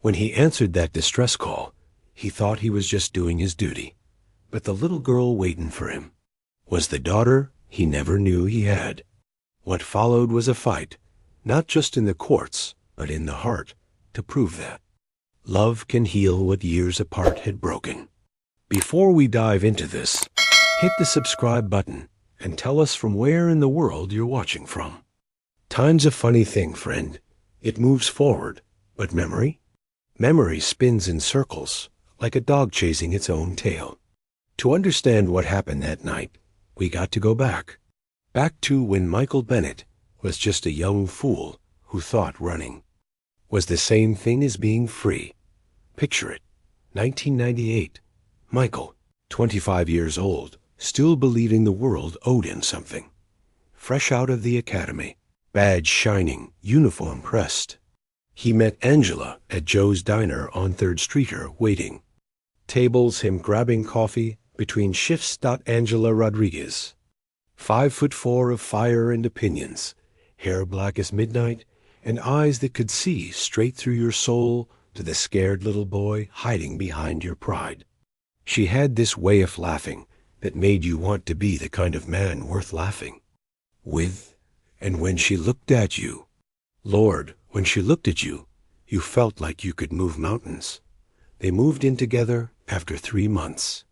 When he answered that distress call, he thought he was just doing his duty. But the little girl waiting for him was the daughter he never knew he had. What followed was a fight, not just in the courts, but in the heart, to prove that love can heal what years apart had broken. Before we dive into this, hit the subscribe button and tell us from where in the world you're watching from. Time's a funny thing, friend. It moves forward, but memory? Memory spins in circles, like a dog chasing its own tail. To understand what happened that night, we got to go back. Back to when Michael Bennett was just a young fool who thought running was the same thing as being free. Picture it, 1998. Michael, 25 years old, still believing the world owed him something. Fresh out of the academy, badge shining, uniform pressed. He met Angela at Joe's Diner on 3rd Streeter waiting. Tables him grabbing coffee between shifts. Angela Rodriguez, 5'4" of fire and opinions, hair black as midnight, and eyes that could see straight through your soul to the scared little boy hiding behind your pride. She had this way of laughing that made you want to be the kind of man worth laughing with. And when she looked at you, Lord, when she looked at you, you felt like you could move mountains. They moved in together after 3 months.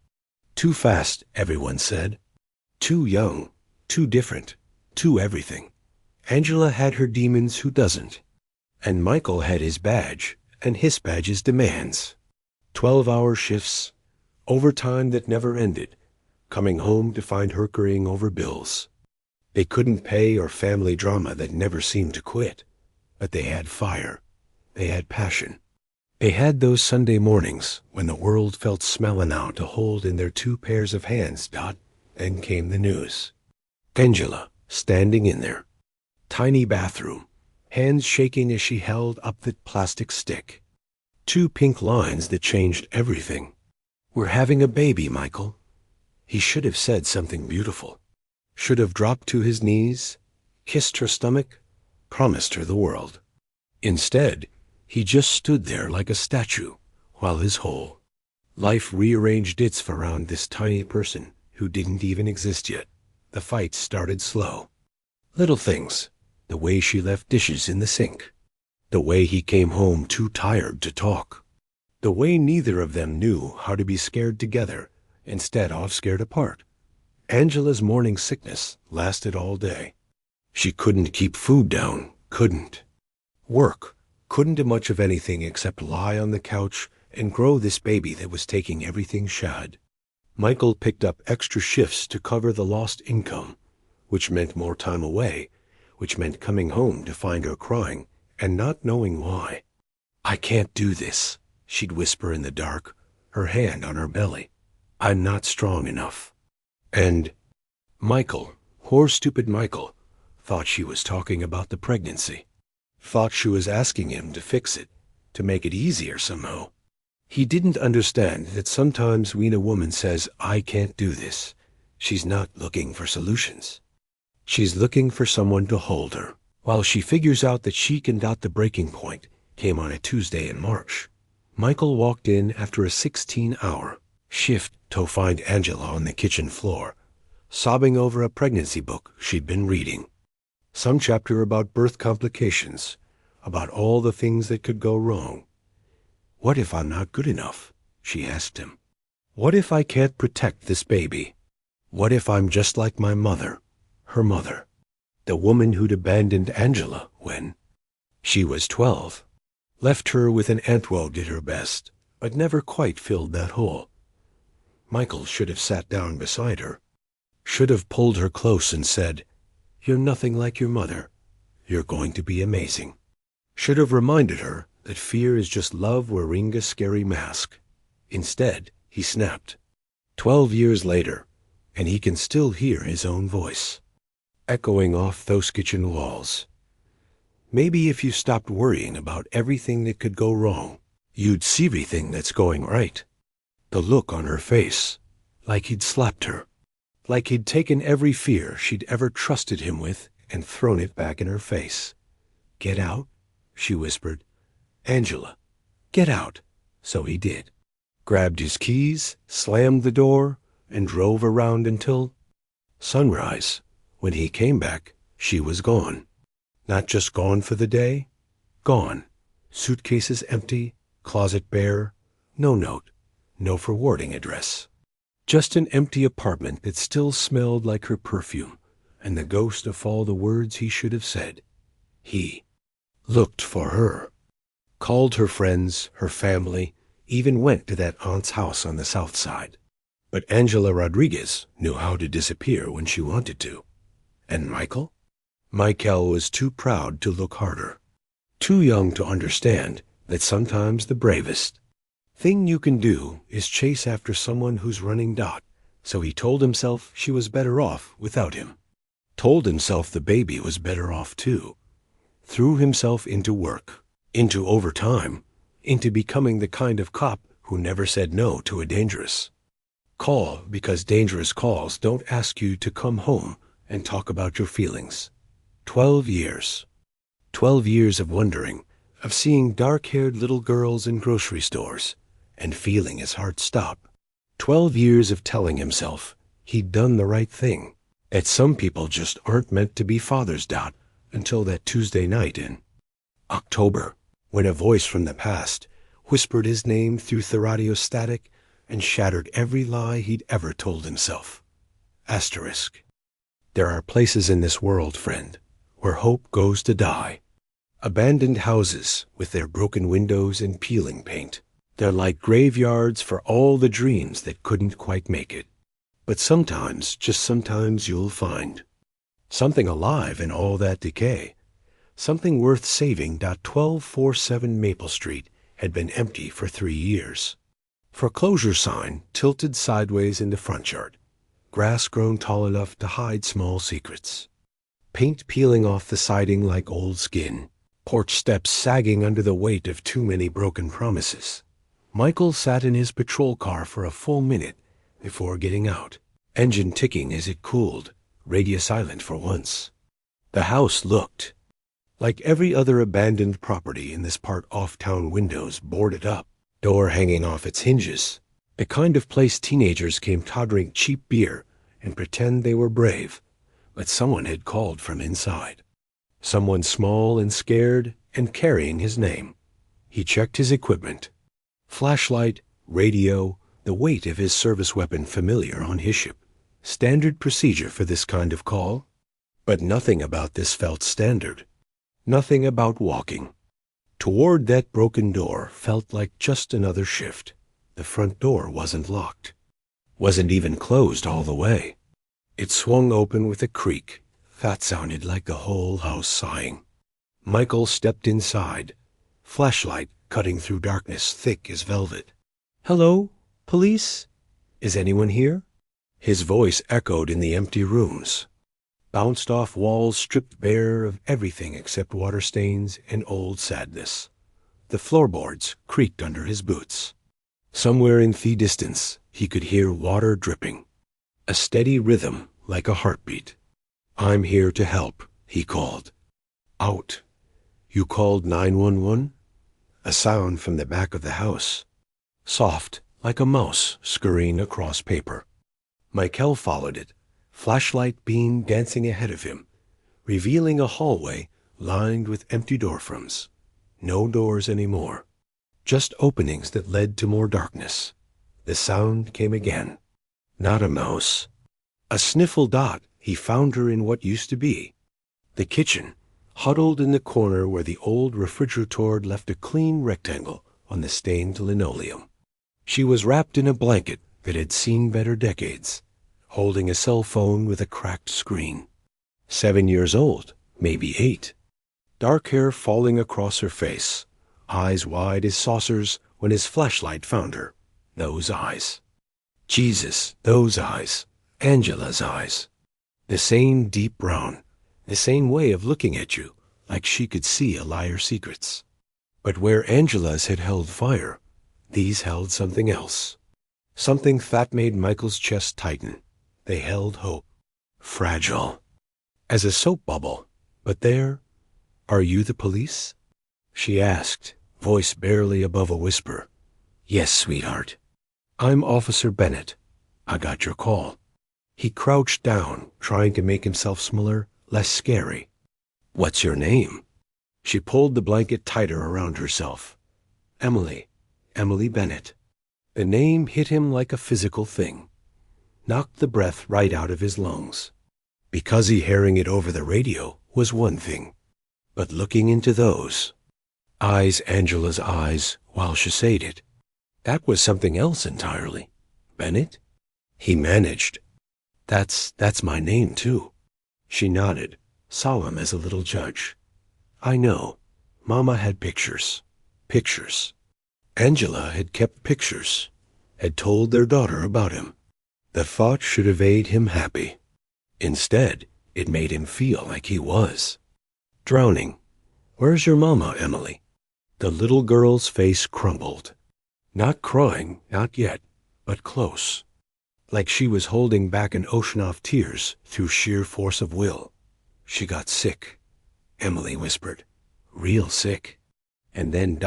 Too fast, everyone said. Too young, too different, too everything. Angela had her demons, who doesn't? And Michael had his badge, and his badge's demands. 12-hour shifts, overtime that never ended, coming home to find her hurrying over bills. They couldn't pay, or family drama that never seemed to quit. But they had fire. They had passion. They had those Sunday mornings when the world felt smelling out to hold in their 2 pairs of hands. Then came the news. Angela, standing in there. Tiny bathroom, hands shaking as she held up the plastic stick. 2 pink lines that changed everything. We're having a baby, Michael. He should have said something beautiful. Should have dropped to his knees, kissed her stomach, promised her the world. Instead, he just stood there like a statue while his whole life rearranged itself around this tiny person who didn't even exist yet. The fight started slow. Little things, the way she left dishes in the sink, the way he came home too tired to talk, the way neither of them knew how to be scared together, instead of scared apart. Angela's morning sickness lasted all day. She couldn't keep food down, couldn't work, couldn't do much of anything except lie on the couch and grow this baby that was taking everything she had. Michael picked up extra shifts to cover the lost income, which meant more time away, which meant coming home to find her crying and not knowing why. I can't do this, she'd whisper in the dark, her hand on her belly. I'm not strong enough. And Michael, poor stupid Michael, thought she was talking about the pregnancy. Thought she was asking him to fix it, to make it easier somehow. He didn't understand that sometimes when a woman says, I can't do this, she's not looking for solutions. She's looking for someone to hold her, while she figures out that she can. The breaking point came on a Tuesday in March. Michael walked in after a 16-hour shift to find Angela on the kitchen floor, sobbing over a pregnancy book she'd been reading. Some chapter about birth complications, about all the things that could go wrong. What if I'm not good enough? She asked him. What if I can't protect this baby? What if I'm just like my mother, her mother, the woman who'd abandoned Angela when she was 12, left her with an aunt who did her best, but never quite filled that hole. Michael should have sat down beside her, should have pulled her close and said, You're nothing like your mother. You're going to be amazing. Should have reminded her that fear is just love wearing a scary mask. Instead, he snapped. 12 years later, and he can still hear his own voice, echoing off those kitchen walls. Maybe if you stopped worrying about everything that could go wrong, you'd see everything that's going right. The look on her face, like he'd slapped her, like he'd taken every fear she'd ever trusted him with and thrown it back in her face. Get out, she whispered. Angela, Get out. So he did. Grabbed his keys, slammed the door, and drove around until sunrise. When he came back, she was gone. Not just gone for the day, gone. Suitcases empty, closet bare, no note, no forwarding address. Just an empty apartment that still smelled like her perfume, and the ghost of all the words he should have said. He looked for her, called her friends, her family, even went to that aunt's house on the south side. But Angela Rodriguez knew how to disappear when she wanted to. And Michael? Michael was too proud to look harder. Too young to understand that sometimes the bravest thing you can do is chase after someone who's running dot. So he told himself she was better off without him. Told himself the baby was better off too. Threw himself into work, into overtime, into becoming the kind of cop who never said no to a dangerous call, because dangerous calls don't ask you to come home and talk about your feelings. 12 years. 12 years of wondering, of seeing dark-haired little girls in grocery stores and feeling his heart stop. 12 years of telling himself he'd done the right thing, that some people just aren't meant to be fathers. Until that Tuesday night in October, when a voice from the past whispered his name through the radio static and shattered every lie he'd ever told himself. Asterisk. There are places in this world, friend, where hope goes to die. Abandoned houses with their broken windows and peeling paint. They're like graveyards for all the dreams that couldn't quite make it. But sometimes, just sometimes, you'll find something alive in all that decay. Something worth saving. 1247 Maple Street had been empty for 3 years. Foreclosure sign tilted sideways in the front yard. Grass grown tall enough to hide small secrets. Paint peeling off the siding like old skin. Porch steps sagging under the weight of too many broken promises. Michael sat in his patrol car for a full minute before getting out. Engine ticking as it cooled, radio silent for once. The house looked like every other abandoned property in this part. Off-town windows boarded up, door hanging off its hinges. The kind of place teenagers came to drink cheap beer and pretend they were brave. But someone had called from inside. Someone small and scared and carrying his name. He checked his equipment. Flashlight, radio, the weight of his service weapon familiar on his ship. Standard procedure for this kind of call. But nothing about this felt standard. Nothing about walking toward that broken door felt like just another shift. The front door wasn't locked. Wasn't even closed all the way. It swung open with a creak. That sounded like the whole house sighing. Michael stepped inside, flashlight cutting through darkness thick as velvet. "Hello, police? Is anyone here?" His voice echoed in the empty rooms. Bounced off walls stripped bare of everything except water stains and old sadness. The floorboards creaked under his boots. Somewhere in the distance, he could hear water dripping. A steady rhythm like a heartbeat. "I'm here to help," he called. "Out." "You called 911? A sound from the back of the house. Soft, like a mouse scurrying across paper. Michael followed it, flashlight beam dancing ahead of him, revealing a hallway lined with empty doorframes. No doors anymore. Just openings that led to more darkness. The sound came again. Not a mouse. A sniffle. He found her in what used to be the kitchen, huddled in the corner where the old refrigerator left a clean rectangle on the stained linoleum. She was wrapped in a blanket that had seen better decades, holding a cell phone with a cracked screen. 7 years old, maybe 8. Dark hair falling across her face, eyes wide as saucers when his flashlight found her. Those eyes. Jesus, those eyes. Angela's eyes. The same deep brown, the same way of looking at you, like she could see a liar's secrets. But where Angela's had held fire, these held something else. Something that made Michael's chest tighten. They held hope. Fragile. As a soap bubble. But there, "Are you the police?" she asked, voice barely above a whisper. "Yes, sweetheart. I'm Officer Bennett. I got your call." He crouched down, trying to make himself smaller, less scary. "What's your name?" She pulled the blanket tighter around herself. "Emily. Emily Bennett." The name hit him like a physical thing. Knocked the breath right out of his lungs. Because he hearing it over the radio was one thing. But looking into those eyes, Angela's eyes, while she said it, that was something else entirely. "Bennett?" He managed. That's my name, too." She nodded, solemn as a little judge. "I know. Mama had pictures. Pictures." Angela had kept pictures, had told their daughter about him. The thought should have made him happy. Instead, it made him feel like he was drowning. "Where's your mama, Emily?" The little girl's face crumbled. Not crying, not yet, but close. Like she was holding back an ocean of tears through sheer force of will. "She got sick," Emily whispered. "Real sick. And then ...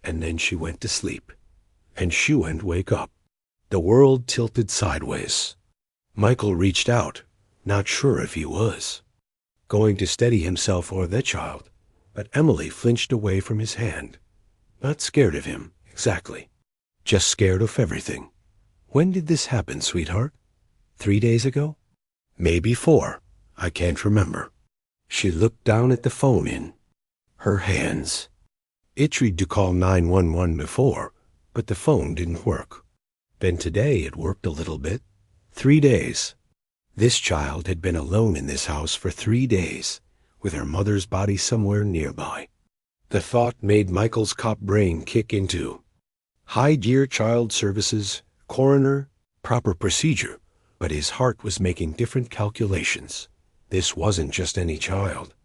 and then she went to sleep. And she went wake up." The world tilted sideways. Michael reached out, not sure if he was going to steady himself or the child, but Emily flinched away from his hand. Not scared of him, exactly. Just scared of everything. "When did this happen, sweetheart? 3 days ago?" "Maybe 4. I can't remember." She looked down at the phone in her hands. It tried to call 911 before, but the phone didn't work. Then today it worked a little bit. 3 days. This child had been alone in this house for 3 days, with her mother's body somewhere nearby. The thought made Michael's cop brain kick into high gear, child services, coroner, proper procedure, but his heart was making different calculations. This wasn't just any child.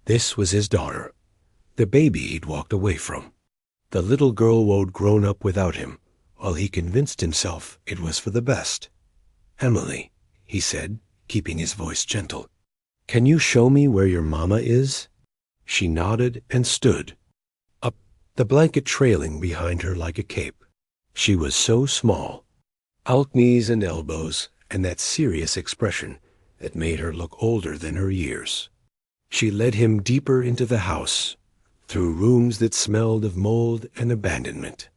This was his daughter, the baby he'd walked away from. The little girl who'd grown up without him, while he convinced himself it was for the best. "Emily," he said, keeping his voice gentle, "can you show me where your mama is?" She nodded and stood up, the blanket trailing behind her like a cape. She was so small, out knees and elbows, and that serious expression that made her look older than her years. She led him deeper into the house, through rooms that smelled of mold and abandonment,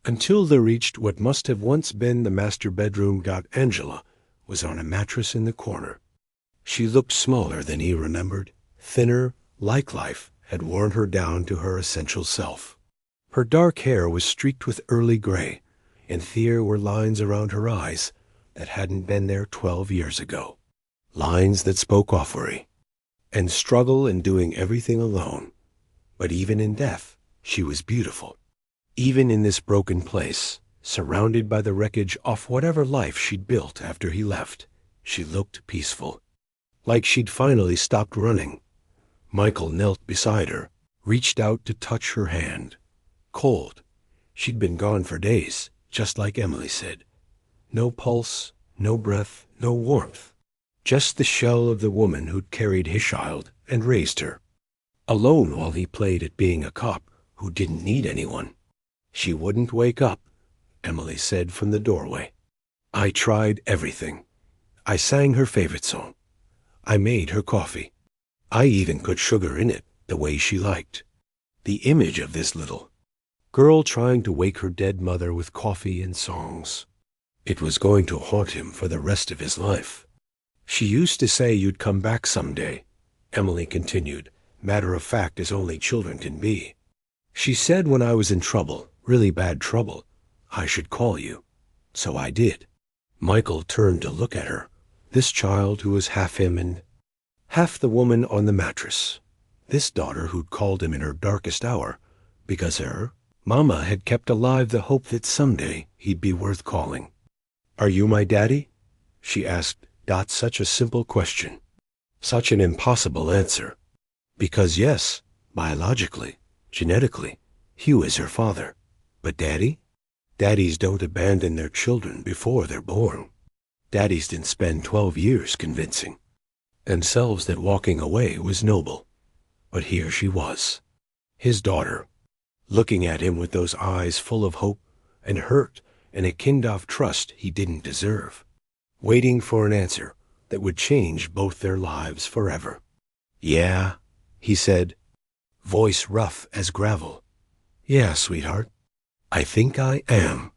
until they reached what must have once been the master bedroom. Angela was on a mattress in the corner. She looked smaller than he remembered, thinner, like life had worn her down to her essential self. Her dark hair was streaked with early gray, and there were lines around her eyes that hadn't been there 12 years ago. Lines that spoke offery and struggle in doing everything alone. But even in death, she was beautiful. Even in this broken place, surrounded by the wreckage of whatever life she'd built after he left, she looked peaceful. Like she'd finally stopped running. Michael knelt beside her, reached out to touch her hand. Cold. She'd been gone for days, just like Emily said. No pulse, no breath, no warmth. Just the shell of the woman who'd carried his child and raised her. Alone while he played at being a cop who didn't need anyone. She wouldn't wake up, Emily said from the doorway. "I tried everything. I sang her favorite song. I made her coffee. I even put sugar in it the way she liked." The image of this little girl trying to wake her dead mother with coffee and songs. It was going to haunt him for the rest of his life. "She used to say you'd come back someday," Emily continued, matter of fact as only children can be. "She said when I was in trouble, really bad trouble, I should call you. So I did." Michael turned to look at her, this child who was half him and half the woman on the mattress. This daughter who'd called him in her darkest hour, because her mama had kept alive the hope that someday he'd be worth calling. "Are you my daddy?" she asked. Such a simple question. Such an impossible answer. Because yes, biologically, genetically, he was her father. But daddy? Daddies don't abandon their children before they're born. Daddies didn't spend 12 years convincing themselves that walking away was noble. But here she was, his daughter, looking at him with those eyes full of hope and hurt and a kind-of trust he didn't deserve, waiting for an answer that would change both their lives forever. "Yeah," he said, voice rough as gravel. "Yeah, sweetheart, I think I am."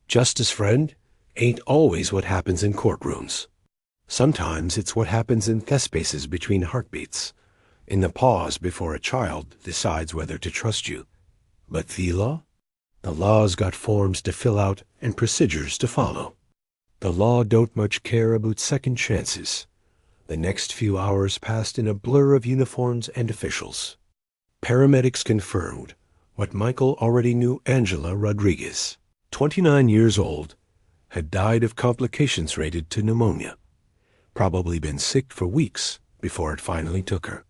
Justice, friend, ain't always what happens in courtrooms. Sometimes it's what happens in the spaces between heartbeats, in the pause before a child decides whether to trust you. But the law? The law's got forms to fill out and procedures to follow. The law don't much care about second chances. The next few hours passed in a blur of uniforms and officials. Paramedics confirmed what Michael already knew. Angela Rodriguez, 29 years old, had died of complications related to pneumonia. Probably been sick for weeks before it finally took her.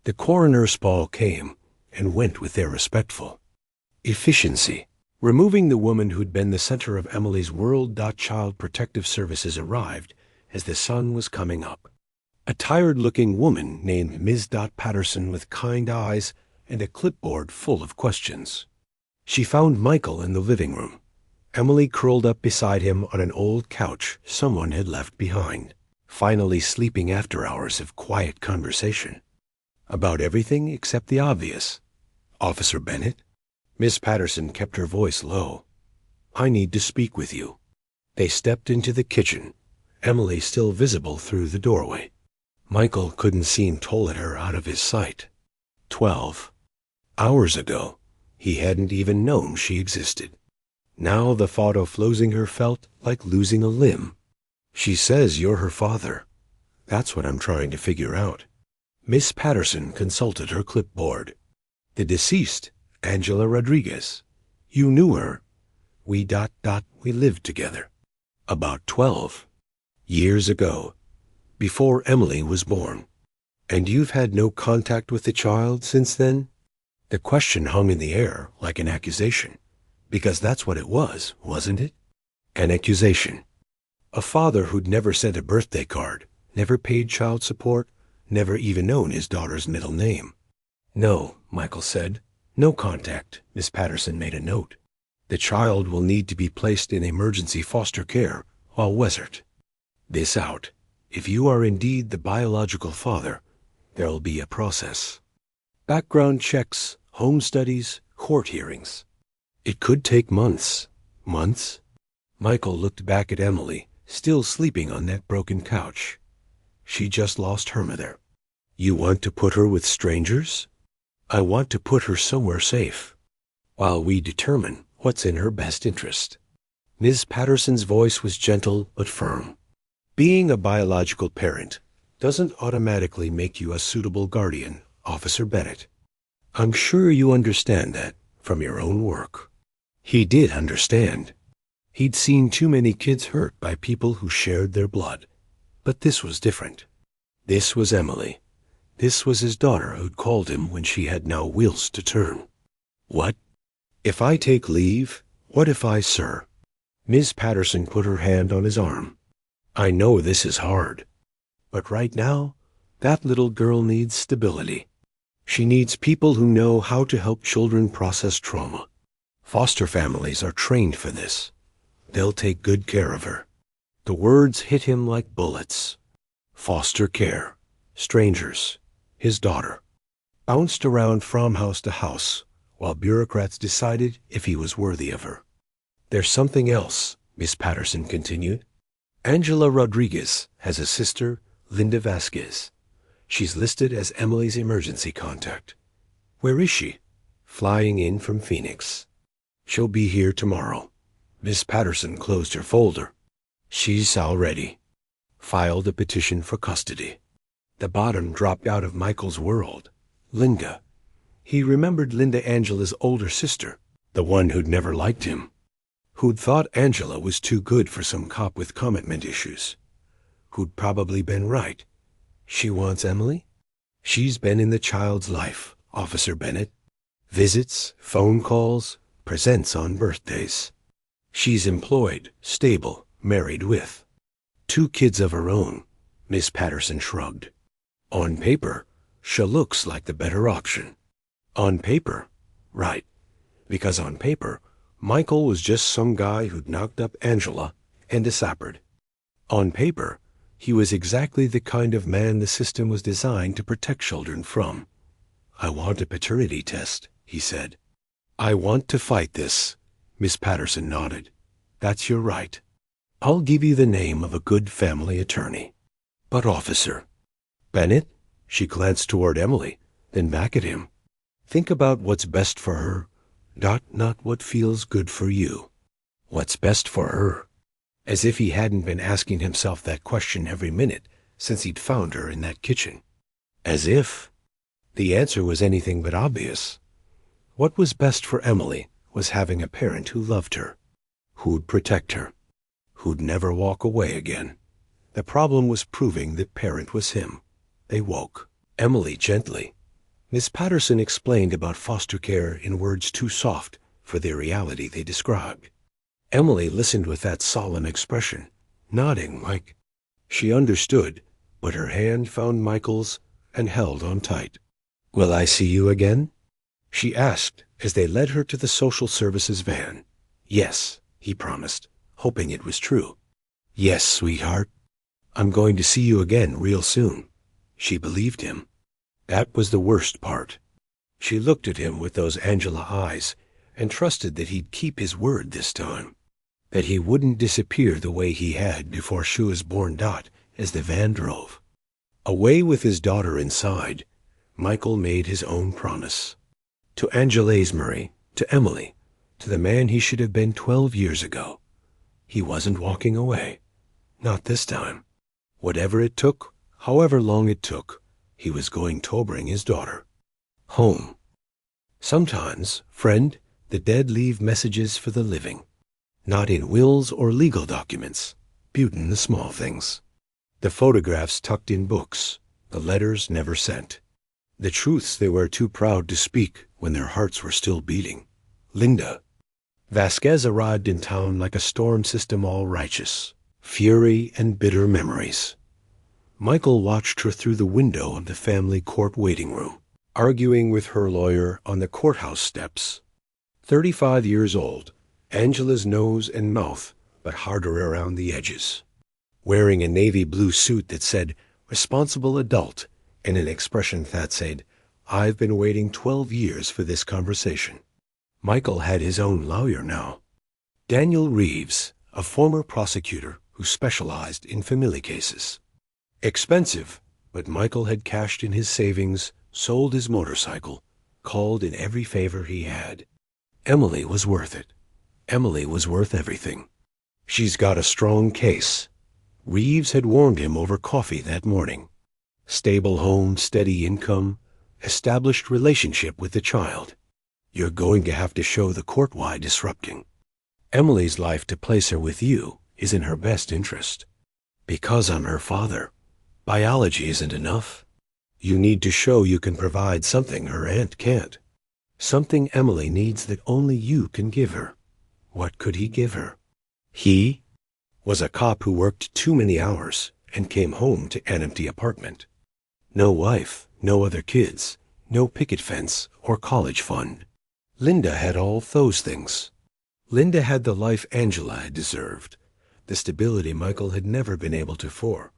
The coroner's ball came and went with their respectful efficiency, removing the woman who'd been the center of Emily's world. Child Protective Services arrived as the sun was coming up. A tired-looking woman named Ms. Patterson with kind eyes and a clipboard full of questions. She found Michael in the living room, Emily curled up beside him on an old couch someone had left behind, finally sleeping after hours of quiet conversation. About everything except the obvious. "Officer Bennett?" Miss Patterson kept her voice low. "I need to speak with you." They stepped into the kitchen, Emily still visible through the doorway. Michael couldn't seem to let her out of his sight. 12 hours ago, he hadn't even known she existed. Now the thought of losing her felt like losing a limb. "She says you're her father. That's what I'm trying to figure out." Miss Patterson consulted her clipboard. "The deceased, Angela Rodriguez. You knew her. We lived together. About 12 years ago, before Emily was born. And you've had no contact with the child since then?" The question hung in the air like an accusation, because that's what it was, wasn't it? An accusation. A father who'd never sent a birthday card, never paid child support, never even known his daughter's middle name. "No," Michael said. "No contact." Miss Patterson made a note. "The child will need to be placed in emergency foster care while Wesert. This out. If you are indeed the biological father, there'll be a process. Background checks, home studies, court hearings. It could take months." "Months?" Michael looked back at Emily, still sleeping on that broken couch. She just lost her mother. "You want to put her with strangers?" "I want to put her somewhere safe, while we determine what's in her best interest." Ms. Patterson's voice was gentle but firm. "Being a biological parent doesn't automatically make you a suitable guardian, Officer Bennett. I'm sure you understand that from your own work." He did understand. He'd seen too many kids hurt by people who shared their blood. But this was different. This was Emily. This was his daughter who'd called him when she had no wheels to turn. "What? If I take leave, what if I, sir?" Ms. Patterson put her hand on his arm. "I know this is hard. But right now, that little girl needs stability. She needs people who know how to help children process trauma. Foster families are trained for this. They'll take good care of her." The words hit him like bullets. Foster care, strangers, his daughter. Bounced around from house to house while bureaucrats decided if he was worthy of her. "There's something else," Miss Patterson continued. "Angela Rodriguez has a sister, Linda Vasquez. She's listed as Emily's emergency contact. Where is she?" "Flying in from Phoenix. She'll be here tomorrow." Miss Patterson closed her folder. "She's already filed a petition for custody." The bottom dropped out of Michael's world. Linda. He remembered Linda, Angela's older sister, the one who'd never liked him, who'd thought Angela was too good for some cop with commitment issues, who'd probably been right. She wants Emily? She's been in the child's life, Officer Bennett. Visits, phone calls, presents on birthdays. She's employed, stable, married with 2 kids of her own. Miss Patterson shrugged. On paper, she looks like the better option. On paper, right. because on paper, Michael was just some guy who'd knocked up Angela and disappeared. On paper, he was exactly the kind of man the system was designed to protect children from. "I want a paternity test," he said. "I want to fight this." Miss Patterson nodded. "That's your right. I'll give you the name of a good family attorney. But, officer Bennett," she glanced toward Emily, then back at him, "think about what's best for her, not what feels good for you. What's best for her?" As if he hadn't been asking himself that question every minute since he'd found her in that kitchen. As if the answer was anything but obvious. What was best for Emily was having a parent who loved her, who'd protect her, who'd never walk away again. The problem was proving the parent was him. They woke Emily gently. Miss Patterson explained about foster care in words too soft for the reality they described. Emily listened with that solemn expression, nodding like she understood, but her hand found Michael's and held on tight. "Will I see you again?" she asked as they led her to the social services van. "Yes," he promised, hoping it was true. "Yes, sweetheart. I'm going to see you again real soon." She believed him. That was the worst part. She looked at him with those Angela eyes and trusted that he'd keep his word this time, that he wouldn't disappear the way he had before she was born. As the van drove away with his daughter inside, Michael made his own promise. To Angela Murray, to Emily, to the man he should have been 12 years ago. He wasn't walking away. Not this time. Whatever it took, however long it took, he was going to bring his daughter home. Sometimes, friend, the dead leave messages for the living. Not in wills or legal documents, but in the small things. The photographs tucked in books, the letters never sent. The truths they were too proud to speak when their hearts were still beating. Linda. Vasquez arrived in town like a storm system all righteous. Fury and bitter memories. Michael watched her through the window of the family court waiting room, arguing with her lawyer on the courthouse steps. 35 years old, Angela's nose and mouth, but harder around the edges. Wearing a navy blue suit that said, "Responsible adult," and an expression that said, "I've been waiting 12 years for this conversation." Michael had his own lawyer now. Daniel Reeves, a former prosecutor who specialized in family cases. Expensive, but Michael had cashed in his savings, sold his motorcycle, called in every favor he had. Emily was worth it. Emily was worth everything. She's got a strong case. Reeves had warned him over coffee that morning. Stable home, steady income, established relationship with the child. You're going to have to show the court why disrupting. Emily's life to place her with you is in her best interest. Because I'm her father, biology isn't enough. You need to show you can provide something her aunt can't. Something Emily needs that only you can give her. What could he give her? He was a cop who worked too many hours and came home to an empty apartment. No wife, no other kids, no picket fence or college fund. Linda had all those things. Linda had the life Angela had deserved, the stability Michael had never been able to afford.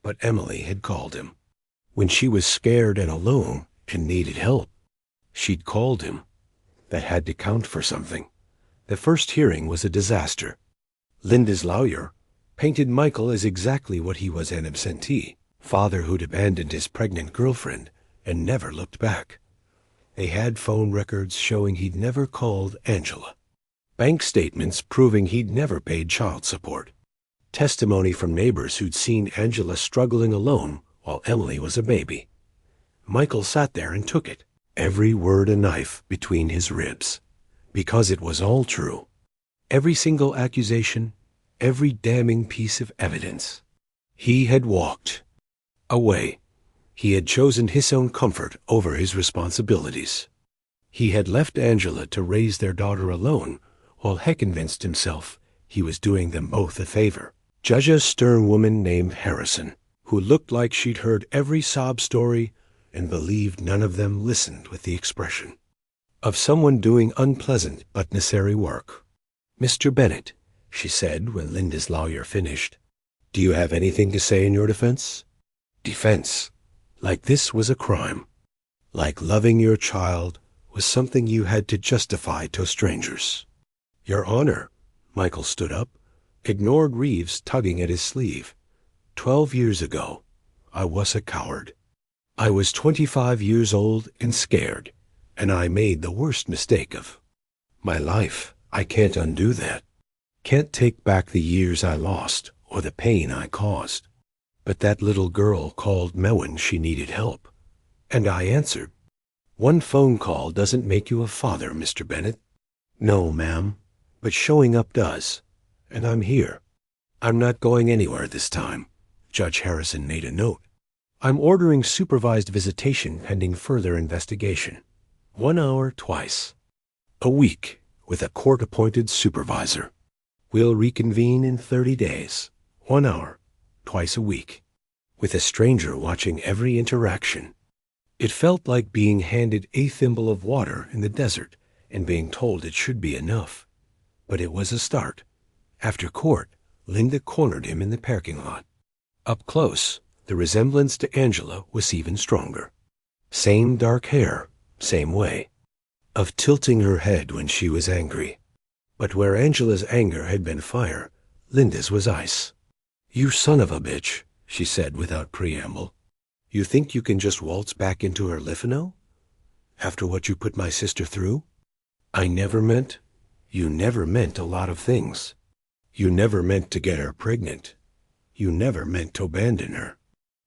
But Emily had called him. When she was scared and alone and needed help, she'd called him. That had to count for something. The first hearing was a disaster. Linda's lawyer painted Michael as exactly what he was, an absentee, father who'd abandoned his pregnant girlfriend and never looked back. They had phone records showing he'd never called Angela. Bank statements proving he'd never paid child support. Testimony from neighbors who'd seen Angela struggling alone while Emily was a baby. Michael sat there and took it, every word a knife between his ribs, because it was all true. Every single accusation, every damning piece of evidence. He had walked away. He had chosen his own comfort over his responsibilities. He had left Angela to raise their daughter alone, while he convinced himself he was doing them both a favor. Judge a stern woman named Harrison, who looked like she'd heard every sob story and believed none of them, listened with the expression. of someone doing unpleasant but necessary work. "Mr. Bennett," she said when Linda's lawyer finished, "do you have anything to say in your defense?" Defense. Like this was a crime. Like loving your child was something you had to justify to strangers. "Your Honor," Michael stood up, ignored Reeves tugging at his sleeve. 12 years ago, I was a coward. I was 25 years old and scared, and I made the worst mistake of my life. I can't undo that. Can't take back the years I lost or the pain I caused. But that little girl called me when she needed help, and I answered. One phone call doesn't make you a father, Mr. Bennett. No, ma'am, but showing up does, and I'm here. I'm not going anywhere this time. Judge Harrison made a note. I'm ordering supervised visitation pending further investigation. 1 hour twice. A week with a court-appointed supervisor. We'll reconvene in 30 days. 1 hour, twice a week. With a stranger watching every interaction. It felt like being handed a thimble of water in the desert and being told it should be enough. But it was a start. After court, Linda cornered him in the parking lot. Up close, the resemblance to Angela was even stronger. Same dark hair, same way. Of tilting her head when she was angry. But where Angela's anger had been fire, Linda's was ice. You son of a bitch, she said without preamble. You think you can just waltz back into her Lifino? After what you put my sister through? You never meant a lot of things. You never meant to get her pregnant. You never meant to abandon her.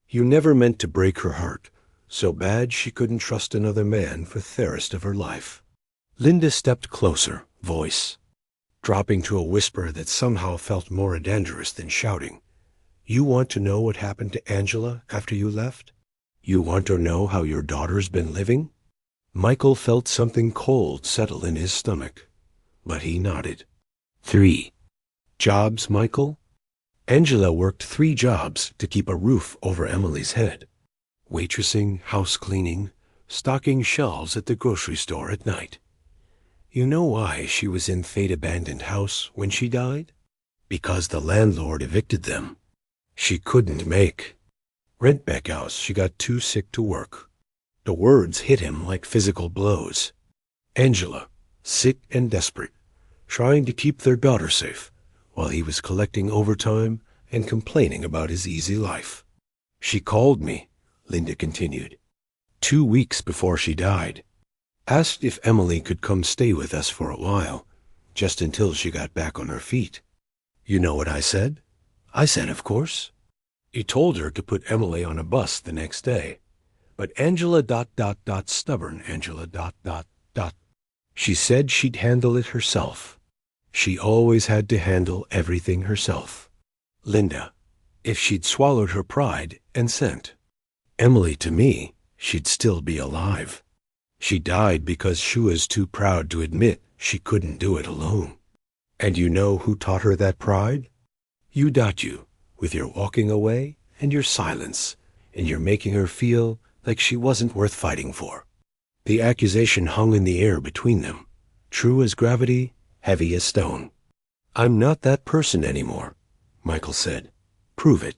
You never meant to break her heart, so bad she couldn't trust another man for the rest of her life. Linda stepped closer, voice, dropping to a whisper that somehow felt more dangerous than shouting. You want to know what happened to Angela after you left? You want to know how your daughter's been living? Michael felt something cold settle in his stomach, but he nodded. 3 jobs, Michael? Angela worked 3 jobs to keep a roof over Emily's head. Waitressing, house cleaning, stocking shelves at the grocery store at night. You know why she was in Fate Abandoned House when she died? Because the landlord evicted them. She couldn't make rent back house. She got too sick to work. The words hit him like physical blows. Angela, sick and desperate, trying to keep their daughter safe, while he was collecting overtime and complaining about his easy life. She called me, Linda continued, 2 weeks before she died. Asked if Emily could come stay with us for a while, just until she got back on her feet. You know what I said? I said, of course. He told her to put Emily on a bus the next day. But Angela ... stubborn Angela ... She said she'd handle it herself. She always had to handle everything herself. Linda, if she'd swallowed her pride and sent Emily to me, she'd still be alive. She died because she was too proud to admit she couldn't do it alone. And you know who taught her that pride? You, with your walking away and your silence, and your making her feel like she wasn't worth fighting for. The accusation hung in the air between them, true as gravity, heavy as stone. I'm not that person anymore, Michael said. Prove it.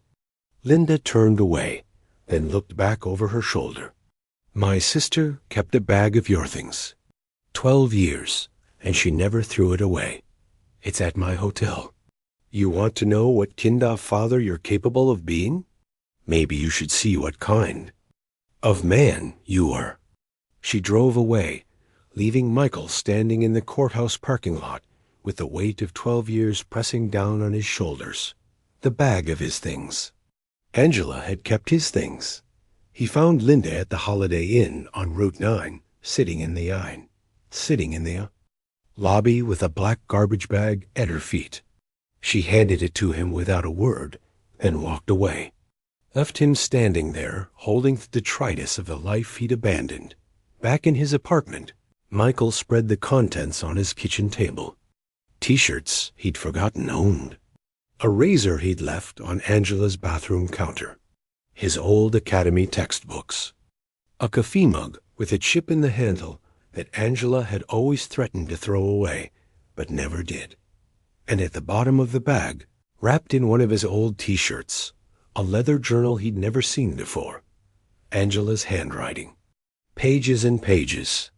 Linda turned away, then looked back over her shoulder. My sister kept a bag of your things. 12 years, and she never threw it away. It's at my hotel. You want to know what kind of father you're capable of being? Maybe you should see what kind of man you are. She drove away, leaving Michael standing in the courthouse parking lot with the weight of 12 years pressing down on his shoulders, the bag of his things. Angela had kept his things. He found Linda at the Holiday Inn on Route 9, sitting in the lobby with a black garbage bag at her feet. She handed it to him without a word, and walked away. Left him standing there, holding the detritus of the life he'd abandoned. Back in his apartment, Michael spread the contents on his kitchen table. T-shirts he'd forgotten owned. A razor he'd left on Angela's bathroom counter. His old academy textbooks. A coffee mug with a chip in the handle that Angela had always threatened to throw away, but never did. And at the bottom of the bag, wrapped in one of his old T-shirts, a leather journal he'd never seen before. Angela's handwriting. Pages and pages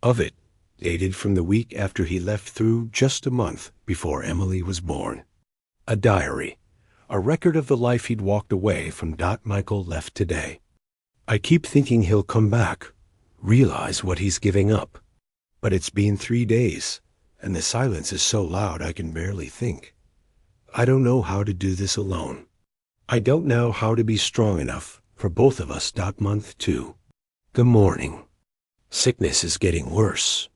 of it, dated from the week after he left through just a month before Emily was born. A diary, a record of the life he'd walked away from. Michael left today. I keep thinking he'll come back, realize what he's giving up. But it's been 3 days, and the silence is so loud I can barely think. I don't know how to do this alone. I don't know how to be strong enough for both of us. Month 2. Good morning. Sickness is getting worse.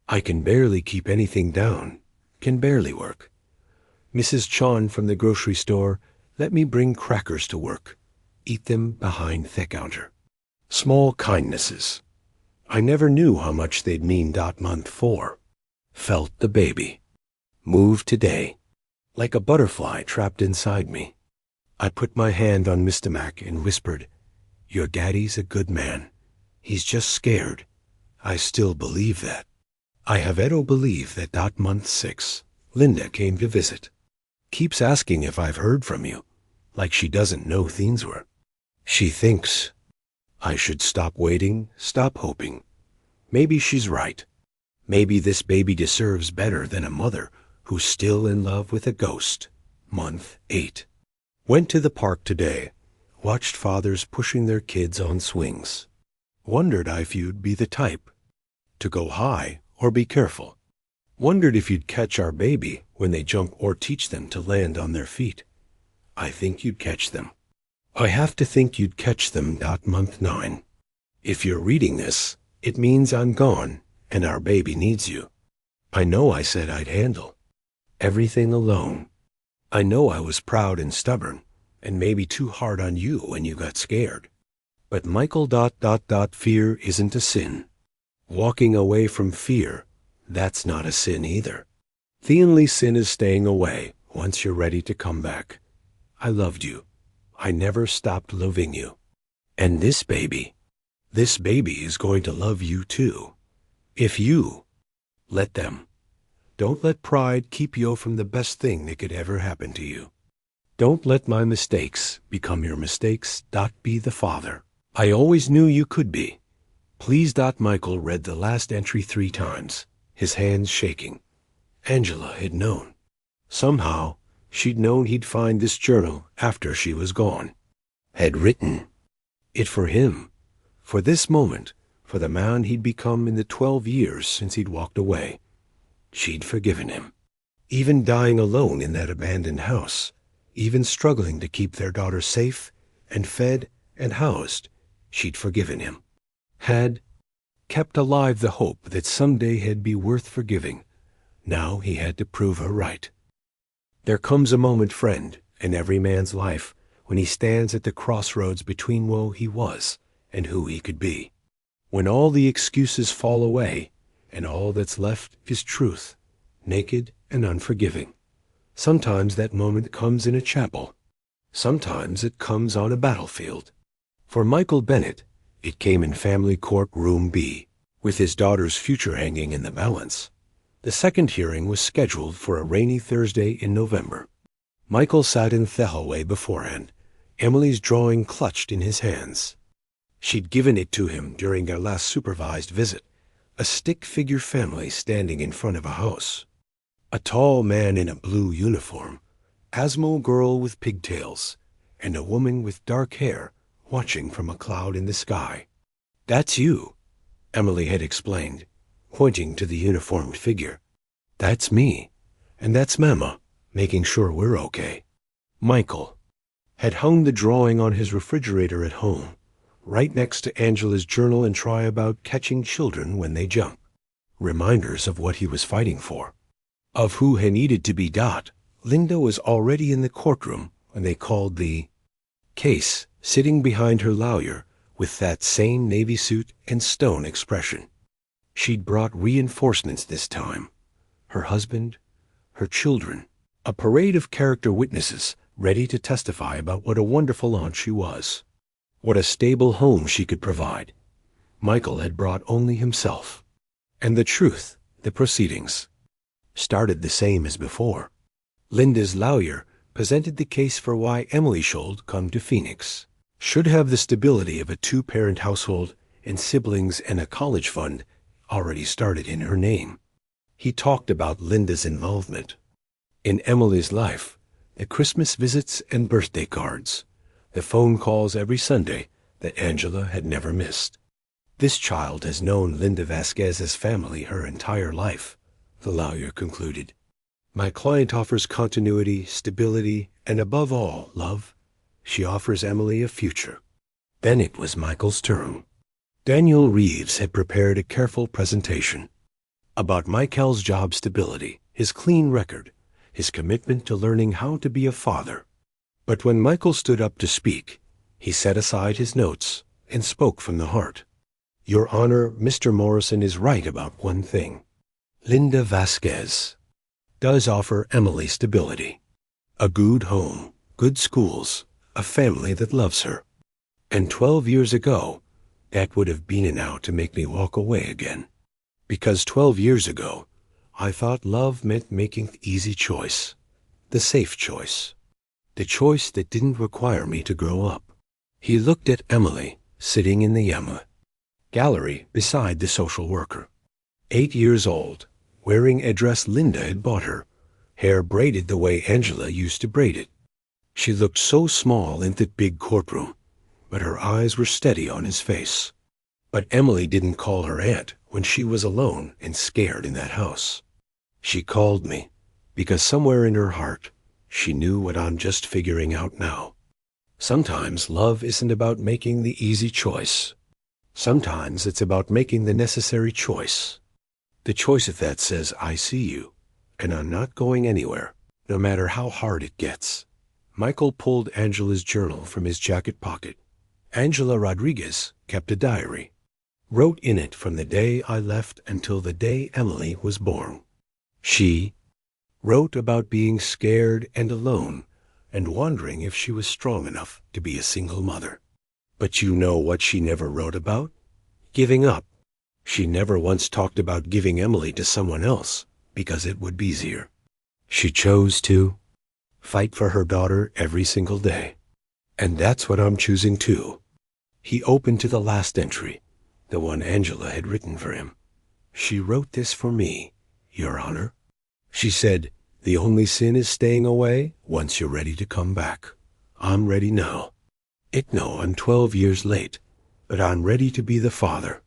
I can barely keep anything down, can barely work. Mrs. Chon from the grocery store let me bring crackers to work, eat them behind the counter. Small kindnesses. I never knew how much they'd mean. Month 4. Felt the baby. Moved today, like a butterfly trapped inside me. I put my hand on Mr. Mac and whispered, "Your daddy's a good man. He's just scared." I still believe that. I have Edo believe that. Month 6. Linda came to visit. Keeps asking if I've heard from you, like she doesn't know things were. She thinks I should stop waiting, stop hoping. Maybe she's right. Maybe this baby deserves better than a mother who's still in love with a ghost. Month 8. Went to the park today. Watched fathers pushing their kids on swings. Wondered if you'd be the type to go high or be careful. Wondered if you'd catch our baby when they jump or teach them to land on their feet. I think you'd catch them. I have to think you'd catch them. Month 9. If you're reading this, it means I'm gone and our baby needs you. I know I said I'd handle everything alone. I know I was proud and stubborn and maybe too hard on you when you got scared. But Michael. Fear isn't a sin. Walking away from fear, that's not a sin either. The only sin is staying away once you're ready to come back. I loved you. I never stopped loving you. And this baby is going to love you too. If you let them. Don't let pride keep you from the best thing that could ever happen to you. Don't let my mistakes become your mistakes. Be the father I always knew you could be. Please. Michael read the last entry 3 times, his hands shaking. Angela had known. Somehow, she'd known he'd find this journal after she was gone. Had written it for him, for this moment, for the man he'd become in the 12 years since he'd walked away. She'd forgiven him. Even dying alone in that abandoned house, even struggling to keep their daughter safe and fed and housed, she'd forgiven him. Had kept alive the hope that someday he'd be worth forgiving. Now he had to prove her right. There comes a moment, friend, in every man's life when he stands at the crossroads between who he was and who he could be. When all the excuses fall away and all that's left is truth, naked and unforgiving. Sometimes that moment comes in a chapel. Sometimes it comes on a battlefield. For Michael Bennett, it came in family court room B, with his daughter's future hanging in the balance. The second hearing was scheduled for a rainy Thursday in November. Michael sat in the hallway beforehand, Emily's drawing clutched in his hands. She'd given it to him during their last supervised visit, a stick-figure family standing in front of a house. A tall man in a blue uniform, Asmo girl with pigtails, and a woman with dark hair watching from a cloud in the sky. "That's you," Emily had explained, pointing to the uniformed figure. "That's me, and that's Mama, making sure we're okay." Michael had hung the drawing on his refrigerator at home, right next to Angela's journal and try about catching children when they jump. Reminders of what he was fighting for, of who he needed to be. Linda was already in the courtroom when they called the case, sitting behind her lawyer with that same navy suit and stone expression. She'd brought reinforcements this time. Her husband, her children, a parade of character witnesses ready to testify about what a wonderful aunt she was, what a stable home she could provide. Michael had brought only himself. And the truth, the proceedings, started the same as before. Linda's lawyer presented the case for why Emily should come to Phoenix, should have the stability of a two-parent household and siblings and a college fund already started in her name. He talked about Linda's involvement in Emily's life, the Christmas visits and birthday cards, the phone calls every Sunday that Angela had never missed. This child has known Linda Vasquez's family her entire life, the lawyer concluded. My client offers continuity, stability, and above all, love. She offers Emily a future. Then it was Michael's turn. Daniel Reeves had prepared a careful presentation about Michael's job stability, his clean record, his commitment to learning how to be a father. But when Michael stood up to speak, he set aside his notes and spoke from the heart. Your Honor, Mr. Morrison is right about one thing. Linda Vasquez does offer Emily stability, a good home, good schools, a family that loves her. And 12 years ago, that would have been enough to make me walk away again. Because 12 years ago, I thought love meant making the easy choice, the safe choice, the choice that didn't require me to grow up. He looked at Emily, sitting in the Yama gallery beside the social worker. 8 years old, wearing a dress Linda had bought her, hair braided the way Angela used to braid it. She looked so small in that big courtroom, but her eyes were steady on his face. But Emily didn't call her aunt when she was alone and scared in that house. She called me because somewhere in her heart, she knew what I'm just figuring out now. Sometimes love isn't about making the easy choice. Sometimes it's about making the necessary choice. The choice that says, I see you, and I'm not going anywhere, no matter how hard it gets. Michael pulled Angela's journal from his jacket pocket. Angela Rodriguez kept a diary, wrote in it from the day I left until the day Emily was born. She wrote about being scared and alone and wondering if she was strong enough to be a single mother. But you know what she never wrote about? Giving up. She never once talked about giving Emily to someone else because it would be easier. She chose to fight for her daughter every single day. And that's what I'm choosing too. He opened to the last entry, the one Angela had written for him. She wrote this for me, Your Honor. She said, the only sin is staying away once you're ready to come back. I'm ready now. I'm 12 years late, but I'm ready to be the father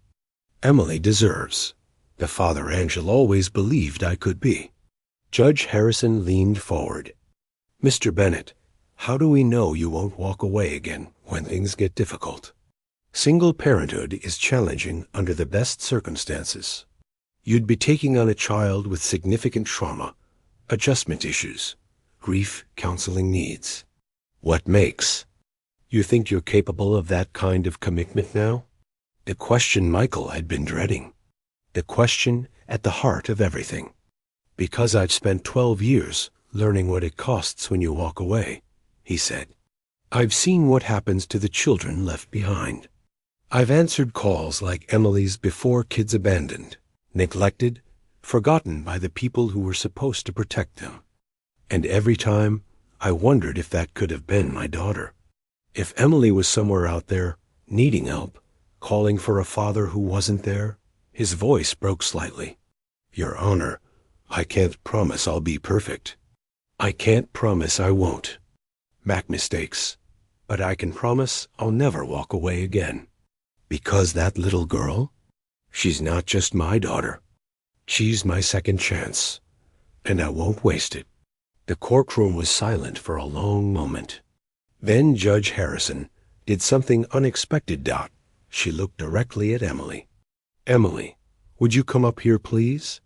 Emily deserves, the father Angela always believed I could be. Judge Harrison leaned forward. Mr. Bennett, how do we know you won't walk away again when things get difficult? Single parenthood is challenging under the best circumstances. You'd be taking on a child with significant trauma, adjustment issues, grief counseling needs. What makes you think you're capable of that kind of commitment now? The question Michael had been dreading. The question at the heart of everything. Because I've spent 12 years learning what it costs when you walk away, he said. I've seen what happens to the children left behind. I've answered calls like Emily's before kids abandoned, neglected, forgotten by the people who were supposed to protect them. And every time, I wondered if that could have been my daughter. If Emily was somewhere out there, needing help, calling for a father who wasn't there. His voice broke slightly. Your Honor, I can't promise I'll be perfect. I can't promise I won't make mistakes, but I can promise I'll never walk away again. Because that little girl, she's not just my daughter. She's my second chance, and I won't waste it. The courtroom was silent for a long moment. Then Judge Harrison did something unexpected. She looked directly at Emily. Emily, would you come up here, please?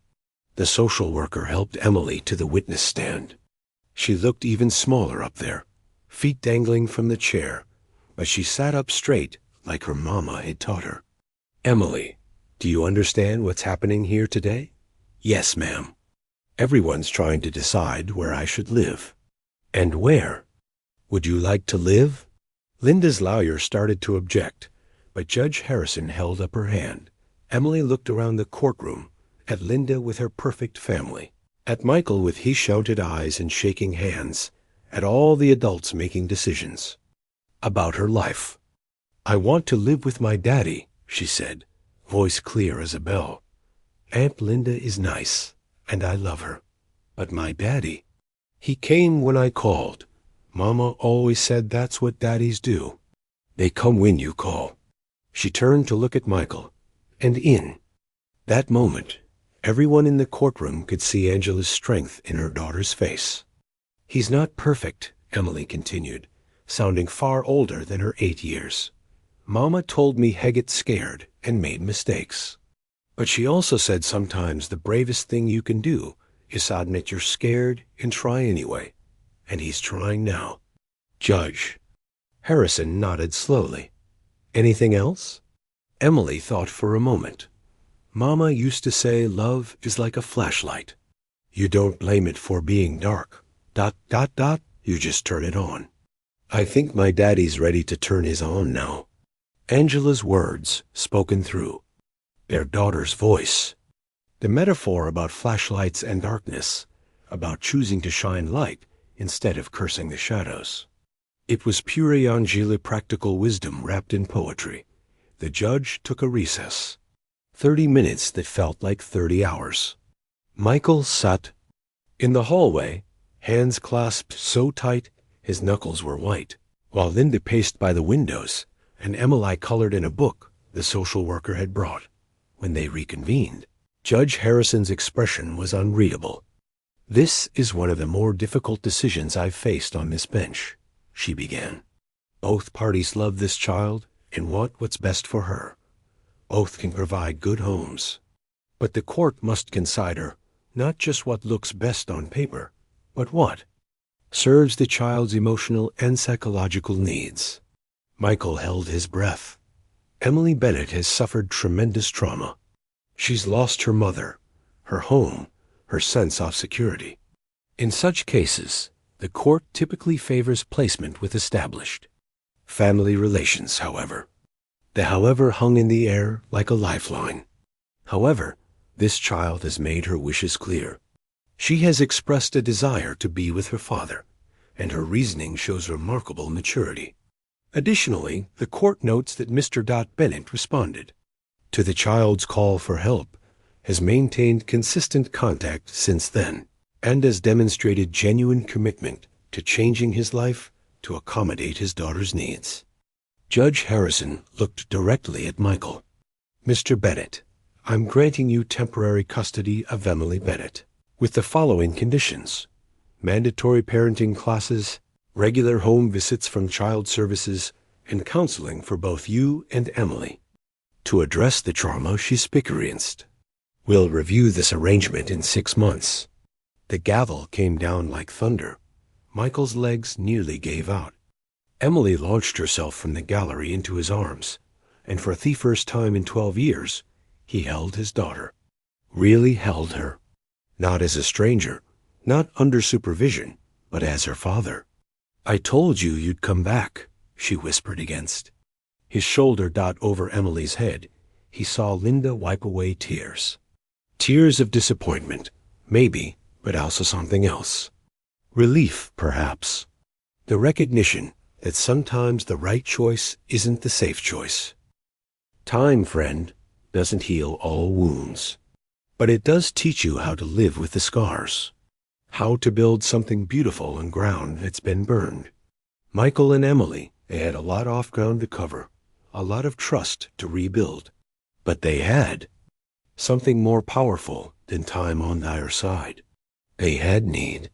The social worker helped Emily to the witness stand. She looked even smaller up there, feet dangling from the chair, but she sat up straight like her mama had taught her. Emily, do you understand what's happening here today? Yes, ma'am. Everyone's trying to decide where I should live. And where? Would you like to live? Linda's lawyer started to object, but Judge Harrison held up her hand. Emily looked around the courtroom at Linda with her perfect family, at Michael with his shouted eyes and shaking hands, at all the adults making decisions about her life. "I want to live with my daddy," she said, voice clear as a bell. "Aunt Linda is nice, and I love her. But my daddy, he came when I called. Mama always said that's what daddies do. They come when you call." She turned to look at Michael, and in that moment, everyone in the courtroom could see Angela's strength in her daughter's face. "He's not perfect," Emily continued, sounding far older than her 8 years. "Mama told me Heggett scared and made mistakes. But she also said sometimes the bravest thing you can do is admit you're scared and try anyway. And he's trying now." Judge Harrison nodded slowly. "Anything else?" Emily thought for a moment. "Mama used to say love is like a flashlight. You don't blame it for being dark. ... You just turn it on. I think my daddy's ready to turn his on now." Angela's words, spoken through their daughter's voice. The metaphor about flashlights and darkness, about choosing to shine light instead of cursing the shadows. It was pure Angela practical wisdom wrapped in poetry. The judge took a recess. 30 minutes that felt like 30 hours. Michael sat in the hallway, hands clasped so tight his knuckles were white, while Linda paced by the windows, and Emily colored in a book the social worker had brought. When they reconvened, Judge Harrison's expression was unreadable. "This is one of the more difficult decisions I've faced on this bench," she began. "Both parties love this child and want what's best for her. Both can provide good homes. But the court must consider not just what looks best on paper, but what serves the child's emotional and psychological needs." Michael held his breath. Emily Bennett has suffered tremendous trauma. She's lost her mother, her home, her sense of security. In such cases, the court typically favors placement with established family relations, however. The however hung in the air like a lifeline. However, this child has made her wishes clear. She has expressed a desire to be with her father, and her reasoning shows remarkable maturity. Additionally, the court notes that Mr. Bennett responded to the child's call for help, has maintained consistent contact since then, and has demonstrated genuine commitment to changing his life to accommodate his daughter's needs. Judge Harrison looked directly at Michael. "Mr. Bennett, I'm granting you temporary custody of Emily Bennett, with the following conditions: mandatory parenting classes, regular home visits from child services, and counseling for both you and Emily to address the trauma she's experienced. We'll review this arrangement in 6 months." The gavel came down like thunder. Michael's legs nearly gave out. Emily launched herself from the gallery into his arms, and for the first time in 12 years, he held his daughter. Really held her. Not as a stranger, not under supervision, but as her father. "I told you you'd come back," she whispered against. His shoulder over Emily's head. He saw Linda wipe away tears. Tears of disappointment, maybe, but also something else. Relief, perhaps. The recognition that sometimes the right choice isn't the safe choice. Time, friend, doesn't heal all wounds. But it does teach you how to live with the scars. How to build something beautiful on ground that's been burned. Michael and Emily, they had a lot off ground to cover, a lot of trust to rebuild. But they had something more powerful than time on their side. They had need.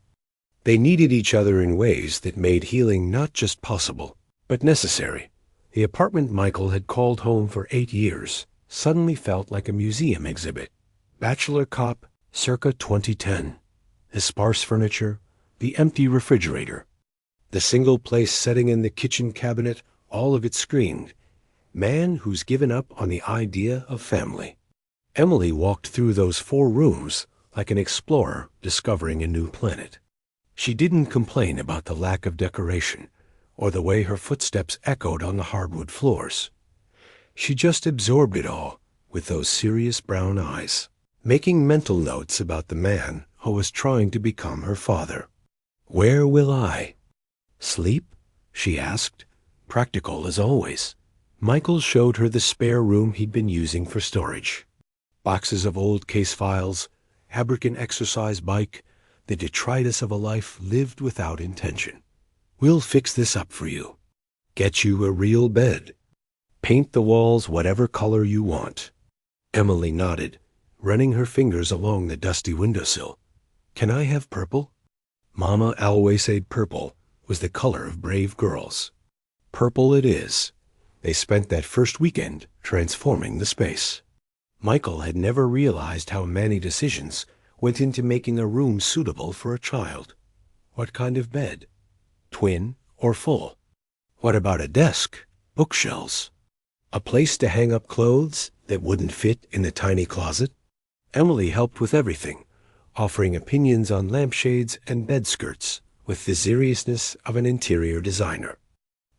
They needed each other in ways that made healing not just possible, but necessary. The apartment Michael had called home for 8 years suddenly felt like a museum exhibit. Bachelor cop, circa 2010. The sparse furniture, the empty refrigerator, the single-place setting in the kitchen cabinet, all of it screamed, man who's given up on the idea of family. Emily walked through those 4 rooms like an explorer discovering a new planet. She didn't complain about the lack of decoration or the way her footsteps echoed on the hardwood floors. She just absorbed it all with those serious brown eyes. making mental notes about the man who was trying to become her father. "Where will I sleep?" she asked, practical as always. Michael showed her the spare room he'd been using for storage. Boxes of old case files, Abercon exercise bike, the detritus of a life lived without intention. "We'll fix this up for you. Get you a real bed. Paint the walls whatever color you want." Emily nodded, running her fingers along the dusty windowsill. "Can I have purple?" Mama always said purple was the color of brave girls. Purple it is. They spent that first weekend transforming the space. Michael had never realized how many decisions went into making a room suitable for a child. What kind of bed? Twin or full? What about a desk, bookshelves? A place to hang up clothes that wouldn't fit in the tiny closet? Emily helped with everything, offering opinions on lampshades and bed skirts with the seriousness of an interior designer.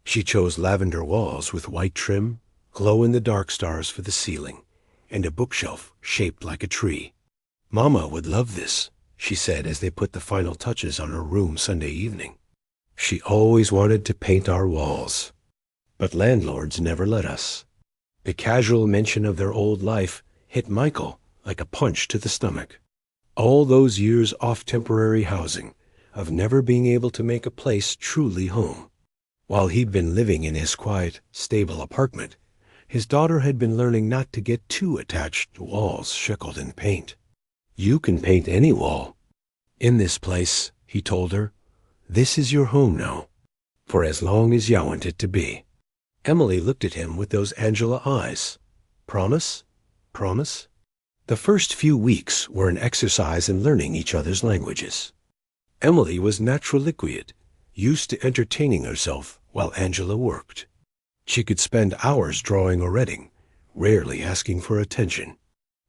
She chose lavender walls with white trim, glow-in-the-dark stars for the ceiling, and a bookshelf shaped like a tree. "Mama would love this," she said as they put the final touches on her room Sunday evening. "She always wanted to paint our walls, but landlords never let us." The casual mention of their old life hit Michael like a punch to the stomach. All those years off temporary housing, of never being able to make a place truly home. While he'd been living in his quiet, stable apartment, his daughter had been learning not to get too attached to walls shackled in paint. "You can paint any wall. In this place," he told her, "this is your home now, for as long as you want it to be." Emily looked at him with those Angela eyes. "Promise? Promise?" The first few weeks were an exercise in learning each other's languages. Emily was naturaliquid, used to entertaining herself while Angela worked. She could spend hours drawing or reading, rarely asking for attention.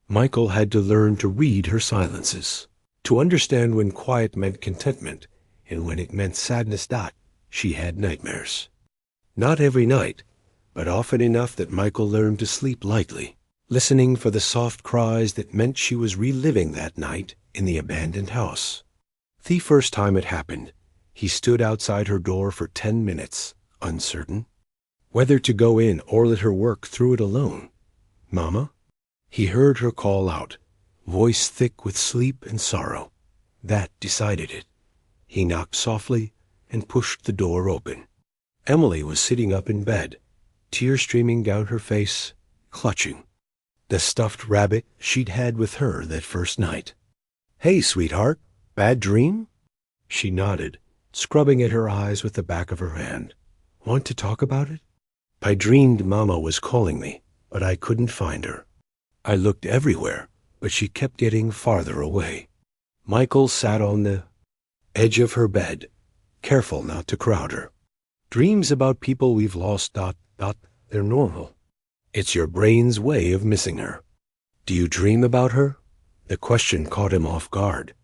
Michael had to learn to read her silences, to understand when quiet meant contentment and when it meant sadness. She had nightmares. Not every night, but often enough that Michael learned to sleep lightly, listening for the soft cries that meant she was reliving that night in the abandoned house. The first time it happened, he stood outside her door for 10 minutes, uncertain whether to go in or let her work through it alone. "Mama?" He heard her call out, voice thick with sleep and sorrow. That decided it. He knocked softly and pushed the door open. Emily was sitting up in bed, tears streaming down her face, clutching the stuffed rabbit she'd had with her that first night. "Hey, sweetheart, bad dream?" She nodded, scrubbing at her eyes with the back of her hand. "Want to talk about it?" "I dreamed Mama was calling me, but I couldn't find her. I looked everywhere, but she kept getting farther away." Michael sat on the edge of her bed, careful not to crowd her. "Dreams about people we've lost. They're normal. It's your brain's way of missing her." "Do you dream about her?" The question caught him off guard.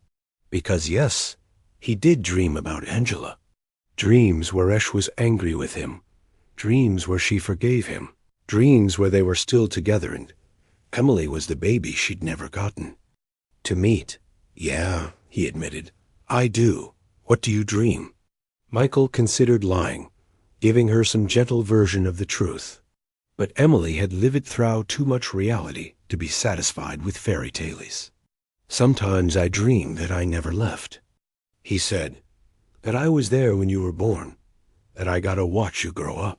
Because yes, he did dream about Angela. Dreams where Esh was angry with him. Dreams where she forgave him. Dreams where they were still together and Emily was the baby she'd never gotten. "To meet." "Yeah," he admitted. "I do. What do you dream?" Michael considered lying, giving her some gentle version of the truth. But Emily had lived through too much reality to be satisfied with fairy tales. "Sometimes I dream that I never left," he said, "that I was there when you were born, that I got to watch you grow up,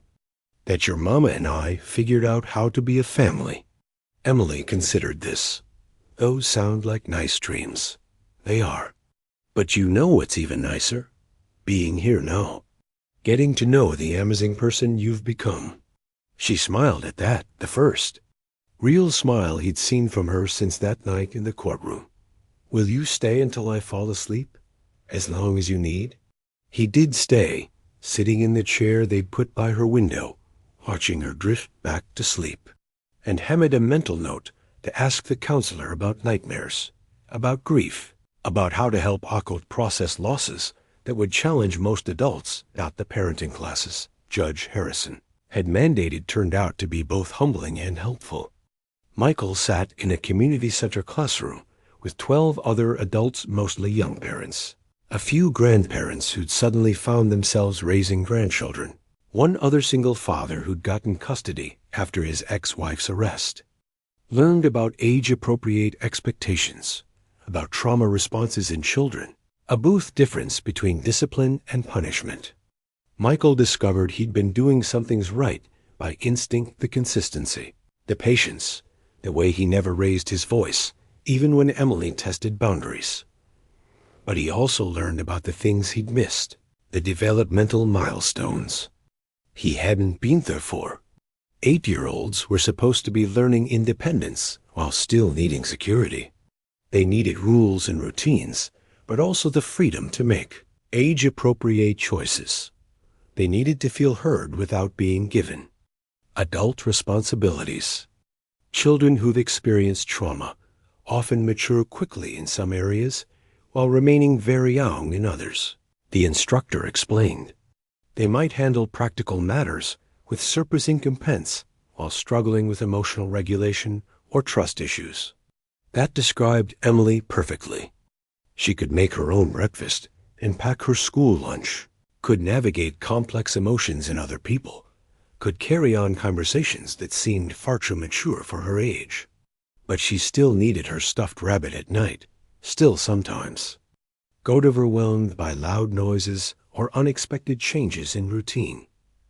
that your mama and I figured out how to be a family." Emily considered this. "Those sound like nice dreams." "They are. But you know what's even nicer? Being here now. Getting to know the amazing person you've become." She smiled at that, the first real smile he'd seen from her since that night in the courtroom. "Will you stay until I fall asleep? As long as you need?" He did stay, sitting in the chair they'd put by her window, watching her drift back to sleep, and hammered a mental note to ask the counselor about nightmares, about grief, about how to help Akot process losses that would challenge most adults out the parenting classes Judge Harrison had mandated turned out to be both humbling and helpful. Michael sat in a community center classroom with 12 other adults, mostly young parents. A few grandparents who'd suddenly found themselves raising grandchildren. One other single father who'd gotten custody after his ex-wife's arrest. Learned about age-appropriate expectations, about trauma responses in children, a both difference between discipline and punishment. Michael discovered he'd been doing some things right by instinct, the consistency, the patience, the way he never raised his voice, even when Emily tested boundaries. But he also learned about the things he'd missed, the developmental milestones he hadn't been there for. 8-year-olds were supposed to be learning independence while still needing security. They needed rules and routines, but also the freedom to make age-appropriate choices. They needed to feel heard without being given adult responsibilities. Children who've experienced trauma often mature quickly in some areas while remaining very young in others. The instructor explained. They might handle practical matters with surprising competence while struggling with emotional regulation or trust issues. That described Emily perfectly. She could make her own breakfast and pack her school lunch, could navigate complex emotions in other people, could carry on conversations that seemed far too mature for her age. But she still needed her stuffed rabbit at night, still sometimes. Got overwhelmed by loud noises or unexpected changes in routine.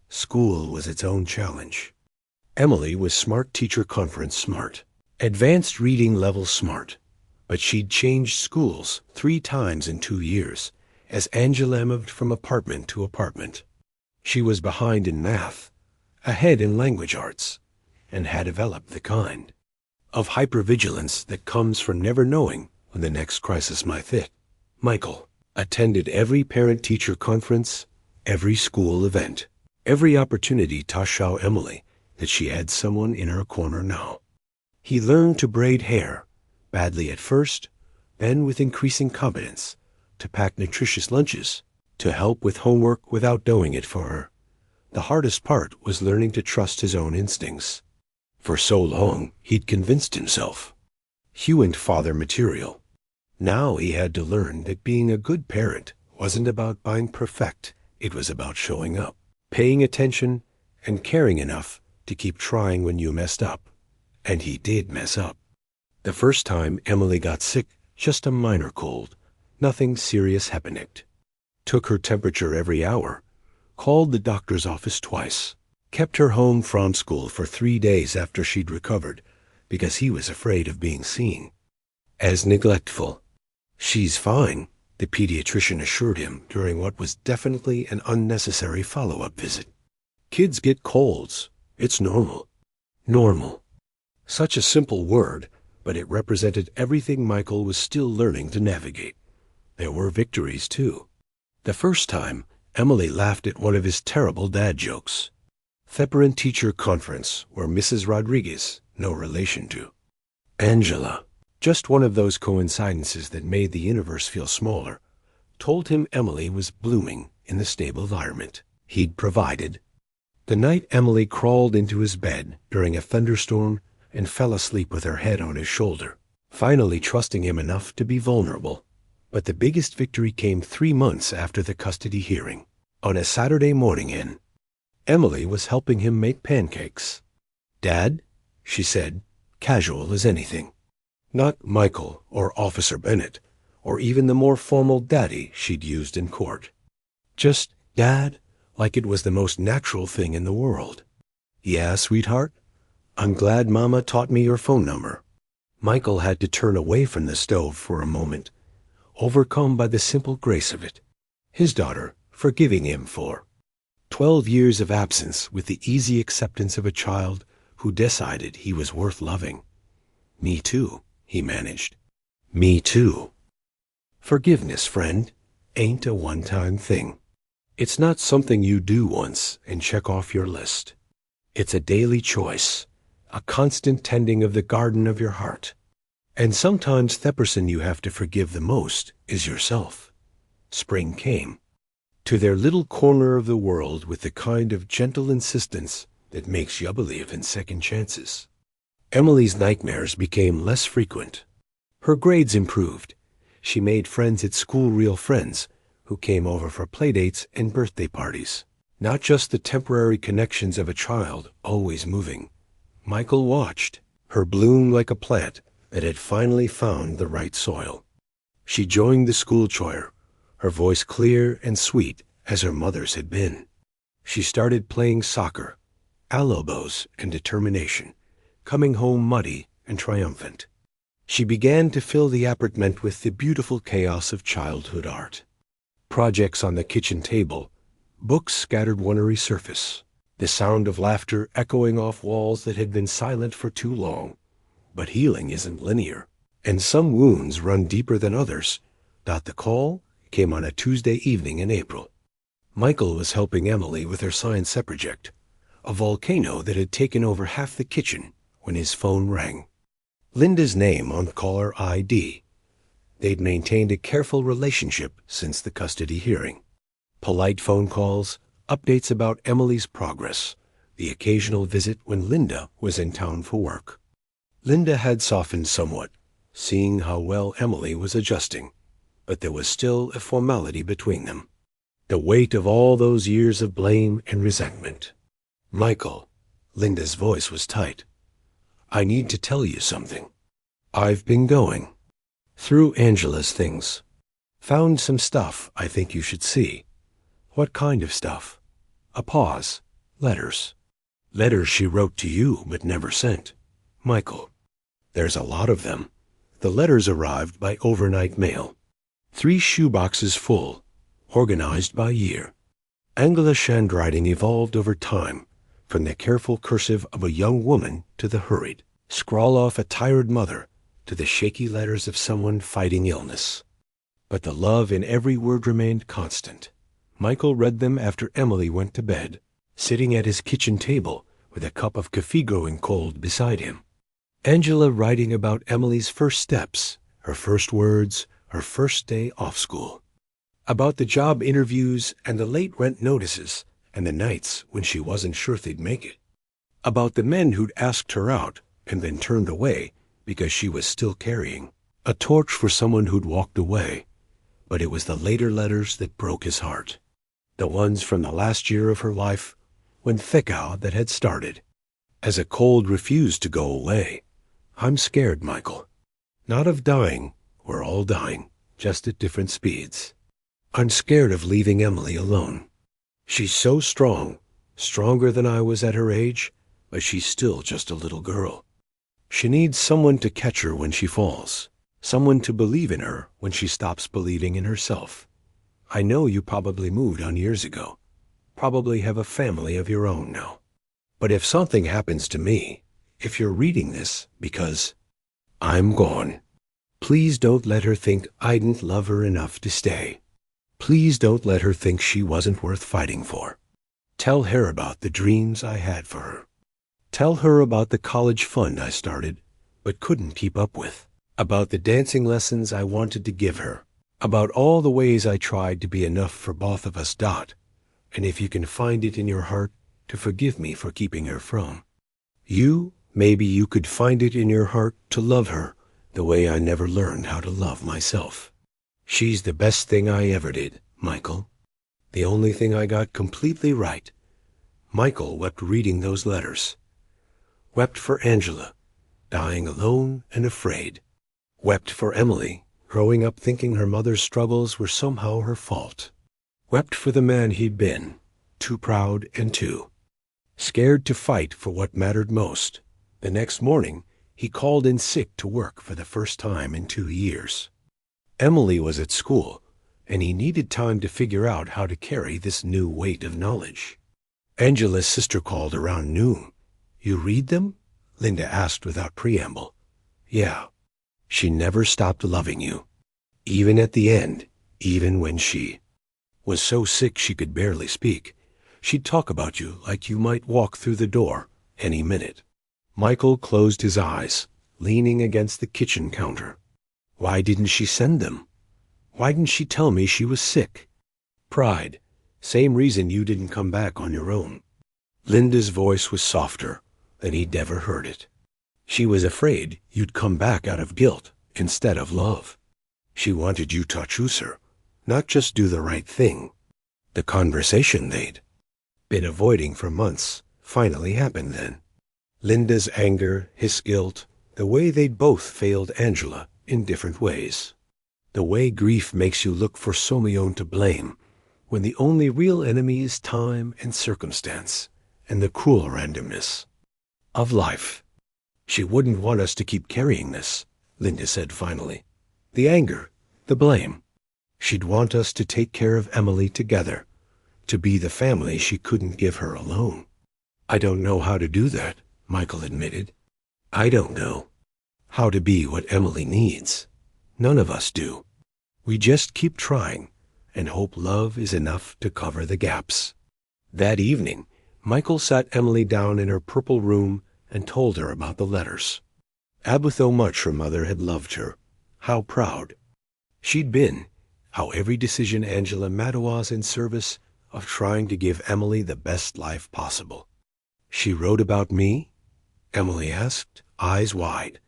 School was its own challenge. Emily was Smart Teacher Conference smart, advanced reading level smart, but she'd changed schools 3 times in 2 years as Angela moved from apartment to apartment. She was behind in math, ahead in language arts, and had developed the kind of hypervigilance that comes from never knowing when the next crisis might hit. Michael attended every parent-teacher conference, every school event, every opportunity to show Emily that she had someone in her corner now. He learned to braid hair, badly at first, then with increasing competence, to pack nutritious lunches, to help with homework without doing it for her. The hardest part was learning to trust his own instincts. For so long, he'd convinced himself. Hewitt father material. Now he had to learn that being a good parent wasn't about being perfect. It was about showing up, paying attention, and caring enough to keep trying when you messed up. And he did mess up. The first time Emily got sick, just a minor cold, nothing serious happened. Took her temperature every hour, called the doctor's office twice, kept her home from school for 3 days after she'd recovered because he was afraid of being seen as neglectful. She's fine, the pediatrician assured him during what was definitely an unnecessary follow-up visit. Kids get colds. It's normal. Normal. Such a simple word, but it represented everything Michael was still learning to navigate. There were victories, too. The first time, Emily laughed at one of his terrible dad jokes. Theparin Teacher Conference, where Mrs. Rodriguez, no relation to Angela, just one of those coincidences that made the universe feel smaller, told him Emily was blooming in the stable environment he'd provided. The night Emily crawled into his bed during a thunderstorm and fell asleep with her head on his shoulder, finally trusting him enough to be vulnerable. But the biggest victory came 3 months after the custody hearing. On a Saturday morning Emily was helping him make pancakes. "Dad," she said, casual as anything. Not Michael or Officer Bennett, or even the more formal daddy she'd used in court. Just Dad, like it was the most natural thing in the world. "Yeah, sweetheart? I'm glad Mama taught me your phone number." Michael had to turn away from the stove for a moment, overcome by the simple grace of it. His daughter forgiving him for 12 years of absence with the easy acceptance of a child who decided he was worth loving. "Me too," he managed. "Me too." Forgiveness, friend, ain't a one-time thing. It's not something you do once and check off your list. It's a daily choice, a constant tending of the garden of your heart. And sometimes the person you have to forgive the most is yourself. Spring came. To their little corner of the world with the kind of gentle insistence that makes you believe in second chances. Emily's nightmares became less frequent. Her grades improved. She made friends at school, real friends, who came over for playdates and birthday parties. Not just the temporary connections of a child, always moving. Michael watched her bloom like a plant that had finally found the right soil. She joined the school choir, her voice clear and sweet as her mother's had been. She started playing soccer, elbows and determination, coming home muddy and triumphant. She began to fill the apartment with the beautiful chaos of childhood art. Projects on the kitchen table, books scattered on a surface, the sound of laughter echoing off walls that had been silent for too long. But healing isn't linear, and some wounds run deeper than others. The call came on a Tuesday evening in April. Michael was helping Emily with her science project, a volcano that had taken over half the kitchen, when his phone rang. Linda's name on caller ID. They'd maintained a careful relationship since the custody hearing. Polite phone calls, updates about Emily's progress, the occasional visit when Linda was in town for work. Linda had softened somewhat, seeing how well Emily was adjusting, but there was still a formality between them. The weight of all those years of blame and resentment. Michael, Linda's voice was tight. I need to tell you something. I've been going through Angela's things. Found some stuff I think you should see. What kind of stuff? A pause. Letters. Letters she wrote to you but never sent. Michael. There's a lot of them. The letters arrived by overnight mail. 3 shoeboxes full, organized by year. Angela's handwriting evolved over time, from the careful cursive of a young woman to the hurried scrawl off a tired mother to the shaky letters of someone fighting illness. But the love in every word remained constant. Michael read them after Emily went to bed, sitting at his kitchen table with a cup of coffee growing cold beside him. Angela writing about Emily's first steps, her first words, her first day off school. About the job interviews and the late rent notices and the nights when she wasn't sure they'd make it. About the men who'd asked her out and then turned away because she was still carrying a torch for someone who'd walked away. But it was the later letters that broke his heart. The ones from the last year of her life, when Thickow that had started. As a cold refused to go away. I'm scared, Michael. Not of dying. We're all dying, just at different speeds. I'm scared of leaving Emily alone. She's so strong, stronger than I was at her age, but she's still just a little girl. She needs someone to catch her when she falls, someone to believe in her when she stops believing in herself. I know you probably moved on years ago, probably have a family of your own now. But if something happens to me, if you're reading this because I'm gone, please don't let her think I didn't love her enough to stay. Please don't let her think she wasn't worth fighting for. Tell her about the dreams I had for her. Tell her about the college fund I started but couldn't keep up with. About the dancing lessons I wanted to give her. About all the ways I tried to be enough for both of us. And if you can find it in your heart to forgive me for keeping her from. Maybe you could find it in your heart to love her the way I never learned how to love myself. She's the best thing I ever did, Michael. The only thing I got completely right. Michael wept reading those letters. Wept for Angela, dying alone and afraid. Wept for Emily, growing up thinking her mother's struggles were somehow her fault. Wept for the man he'd been, too proud and too scared to fight for what mattered most. The next morning, he called in sick to work for the first time in 2 years. Emily was at school, and he needed time to figure out how to carry this new weight of knowledge. Angela's sister called around noon. You read them? Linda asked without preamble. Yeah. She never stopped loving you. Even at the end, even when she was so sick she could barely speak. She'd talk about you like you might walk through the door any minute. Michael closed his eyes, leaning against the kitchen counter. Why didn't she send them? Why didn't she tell me she was sick? Pride. Same reason you didn't come back on your own. Linda's voice was softer than he'd ever heard it. She was afraid you'd come back out of guilt instead of love. She wanted you to choose her, not just do the right thing. The conversation they'd been avoiding for months finally happened then. Linda's anger, his guilt, the way they'd both failed Angela in different ways. The way grief makes you look for someone to blame, when the only real enemy is time and circumstance, and the cruel randomness of life. She wouldn't want us to keep carrying this, Linda said finally. The anger, the blame. She'd want us to take care of Emily together, to be the family she couldn't give her alone. I don't know how to do that, Michael admitted. I don't know how to be what Emily needs. None of us do. We just keep trying and hope love is enough to cover the gaps. That evening, Michael sat Emily down in her purple room and told her about the letters. About how much her mother had loved her, how proud she'd been, how every decision Angela made was in service of trying to give Emily the best life possible. She wrote about me? Emily asked, eyes wide.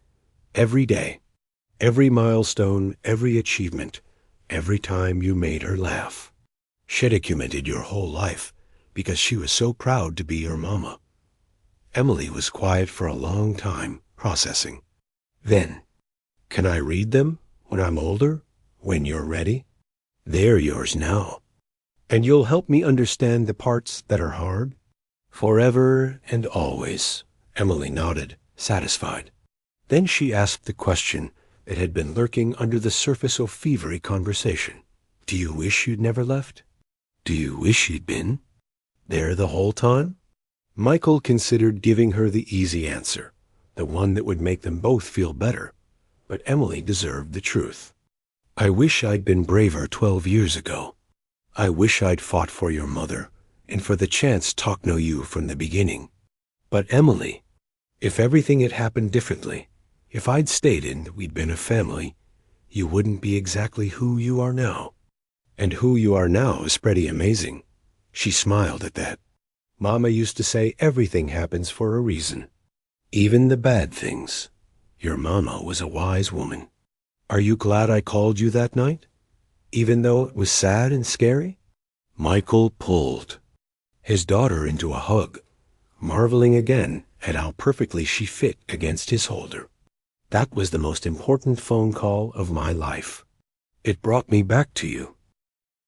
Every day, every milestone, every achievement, every time you made her laugh. She documented your whole life because she was so proud to be your mama. Emily was quiet for a long time, processing. Then, can I read them when I'm older, when you're ready? They're yours now. And you'll help me understand the parts that are hard? Forever and always. Emily nodded, satisfied. Then she asked the question that had been lurking under the surface of fevery conversation. Do you wish you'd never left? Do you wish you'd been there the whole time? Michael considered giving her the easy answer, the one that would make them both feel better. But Emily deserved the truth. I wish I'd been braver 12 years ago. I wish I'd fought for your mother and for the chance to know you from the beginning. But Emily, if everything had happened differently, if I'd stayed and we'd been a family, you wouldn't be exactly who you are now. And who you are now is pretty amazing. She smiled at that. Mama used to say everything happens for a reason, even the bad things. Your mama was a wise woman. Are you glad I called you that night, even though it was sad and scary? Michael pulled his daughter into a hug, marveling again at how perfectly she fit against his shoulder. That was the most important phone call of my life. It brought me back to you.